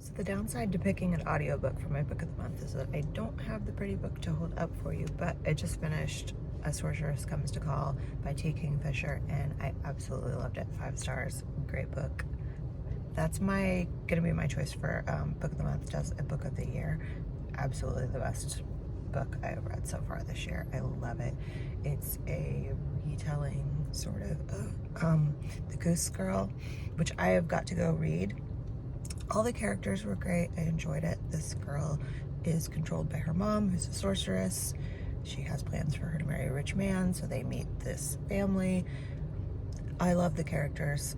So the downside to picking an audiobook for my book of the month is that I don't have the pretty book to hold up for you, but I just finished A Sorceress Comes to Call by T. Kingfisher, and I absolutely loved it. 5 stars, great book. That's gonna be my choice for book of the month, just a book of the year. Absolutely the best book I've read so far this year. I love it. It's a retelling sort of The Goose Girl, which I have got to go read. All the characters were great. I enjoyed it. This girl is controlled by her mom, who's a sorceress. She has plans for her to marry a rich man, so they meet this family. I love the characters.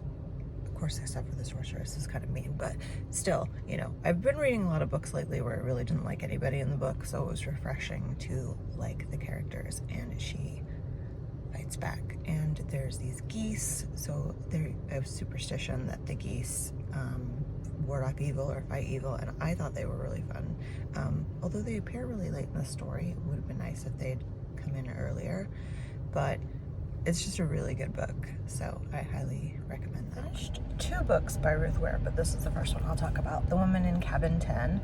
Of course, except for the sorceress is kind of mean, but still, you know, I've been reading a lot of books lately where I really didn't like anybody in the book, so it was refreshing to like the characters, and she fights back. And there's these geese, so there's a superstition that the geese ward off evil or fight evil, and I thought they were really fun. Although they appear really late in the story, it would have been nice if they'd come in earlier, but it's just a really good book, so I highly recommend that. Finished 2 books by Ruth Ware, but this is the first one I'll talk about. The Woman in Cabin 10,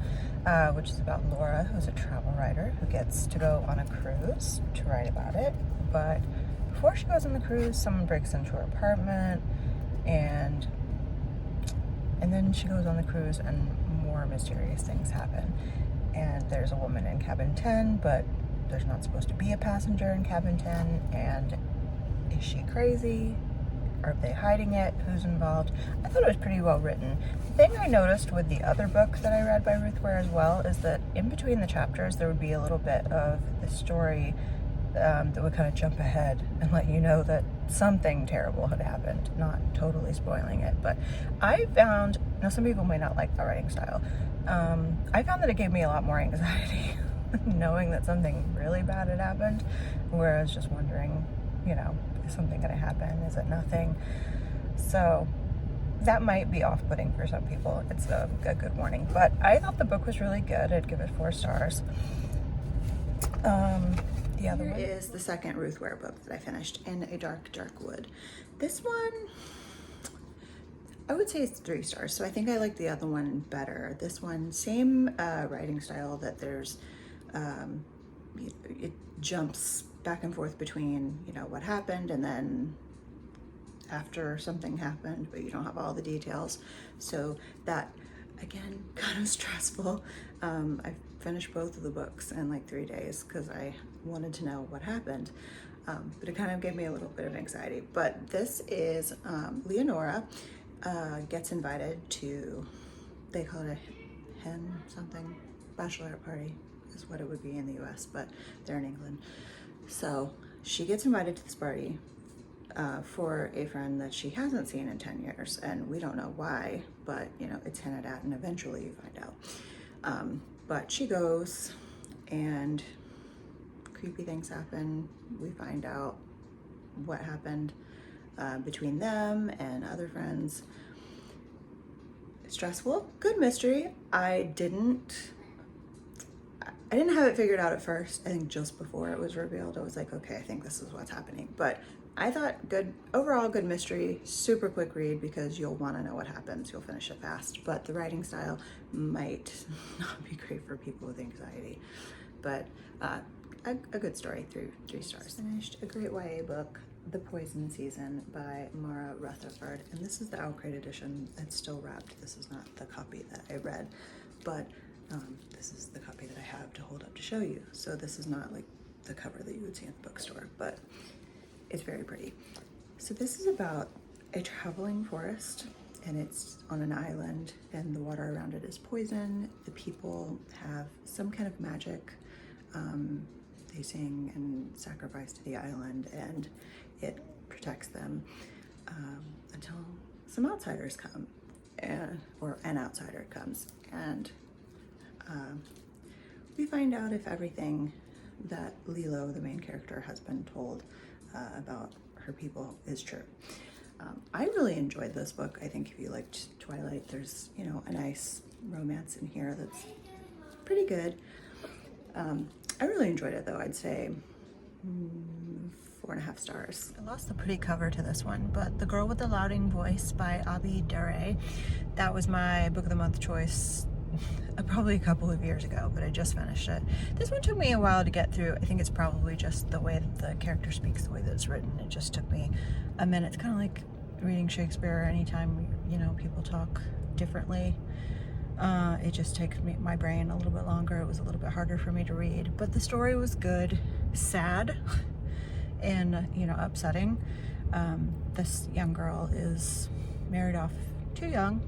which is about Laura, who's a travel writer who gets to go on a cruise to write about it. But before she goes on the cruise, someone breaks into her apartment, and then she goes on the cruise and more mysterious things happen. And there's a woman in cabin 10, but there's not supposed to be a passenger in cabin 10, and is she crazy? Are they hiding it? Who's involved? I thought it was pretty well written. The thing I noticed with the other book that I read by Ruth Ware as well is that in between the chapters there would be a little bit of the story that would kind of jump ahead and let you know that something terrible had happened, not totally spoiling it. But I found, now some people might not like the writing style, I found that it gave me a lot more anxiety knowing that something really bad had happened, whereas just wondering, you know, is something going to happen? Is it nothing? So that might be off-putting for some people. It's a good warning. But I thought the book was really good. I'd give it 4 stars. The other one is the second Ruth Ware book that I finished, In a Dark, Dark Wood. This one, I would say it's 3 stars, so I think I like the other one better. This one, same writing style, that there's, it jumps back and forth between, you know, what happened and then after something happened, but you don't have all the details. So that, again, kind of stressful. I finished both of the books in like 3 days because I wanted to know what happened. But it kind of gave me a little bit of anxiety. But this is Leonora gets invited to, they call it a hen something, bachelorette party is what it would be in the US, but they're in England. So she gets invited to this party for a friend that she hasn't seen in 10 years, and we don't know why, but you know, it's hinted at and eventually you find out. But she goes and creepy things happen. We find out what happened between them and other friends. Stressful, good mystery. I didn't have it figured out at first. I think just before it was revealed, I was like, okay, I think this is what's happening. But I thought good, overall good mystery, super quick read because you'll want to know what happens. You'll finish it fast, but the writing style might not be great for people with anxiety. But a good story, 3 stars. Finished a great YA book, The Poison Season by Mara Rutherford. And this is the Owlcrate edition. It's still wrapped. This is not the copy that I read, but this is the copy that I have to hold up to show you. So this is not like the cover that you would see at the bookstore, but it's very pretty. So this is about a traveling forest, and it's on an island, and the water around it is poison. The people have some kind of magic. They sing and sacrifice to the island, and it protects them until some outsiders come, or an outsider comes, and we find out if everything that Lilo, the main character, has been told about her people is true. I really enjoyed this book. I think if you liked Twilight, there's, you know, a nice romance in here that's pretty good. I really enjoyed it though. I'd say 4.5 stars. I lost the pretty cover to this one, but The Girl with the Louding Voice by Abi Dare. That was my book of the month choice probably a couple of years ago, but I just finished it. This one took me a while to get through. I think it's probably just the way that the character speaks, the way that it's written. It just took me a minute. It's kind of like reading Shakespeare. Anytime, you know, people talk differently, it just takes my brain a little bit longer. It was a little bit harder for me to read, but the story was good, sad, and, you know, upsetting. This young girl is married off too young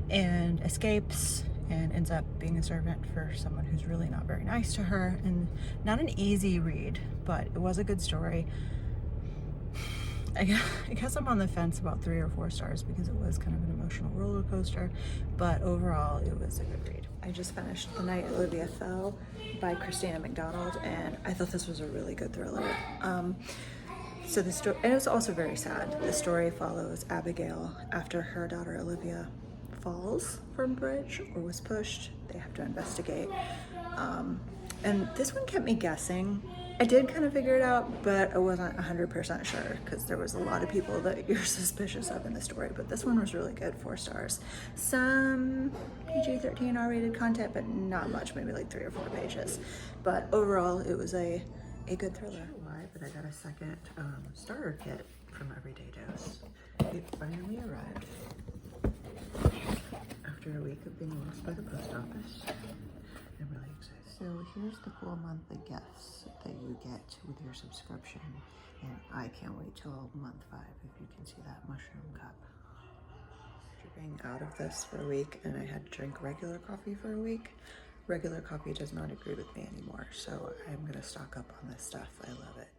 and escapes and ends up being a servant for someone who's really not very nice to her, and not an easy read, but it was a good story. I guess I'm on the fence about 3 or 4 stars because it was kind of an emotional roller coaster, but overall it was a good read. I just finished The Night Olivia Fell by Christina McDonald, and I thought this was a really good thriller. So the story, and it was also very sad. The story follows Abigail after her daughter Olivia falls from a bridge or was pushed. They have to investigate. And this one kept me guessing. I did kind of figure it out, but I wasn't 100% sure because there was a lot of people that you're suspicious of in the story, but this one was really good, 4 stars. Some PG-13 R-rated content, but not much, maybe like 3 or 4 pages. But overall, it was a good thriller. I don't know why, but I got a second starter kit from Everyday Dose. It finally arrived after a week of being lost by the post office. I'm really excited. So here's the cool monthly gifts that you get with your subscription, and I can't wait till month 5 if you can see that mushroom cup. After being out of this for a week and I had to drink regular coffee for a week, regular coffee does not agree with me anymore, so I'm gonna stock up on this stuff. I love it.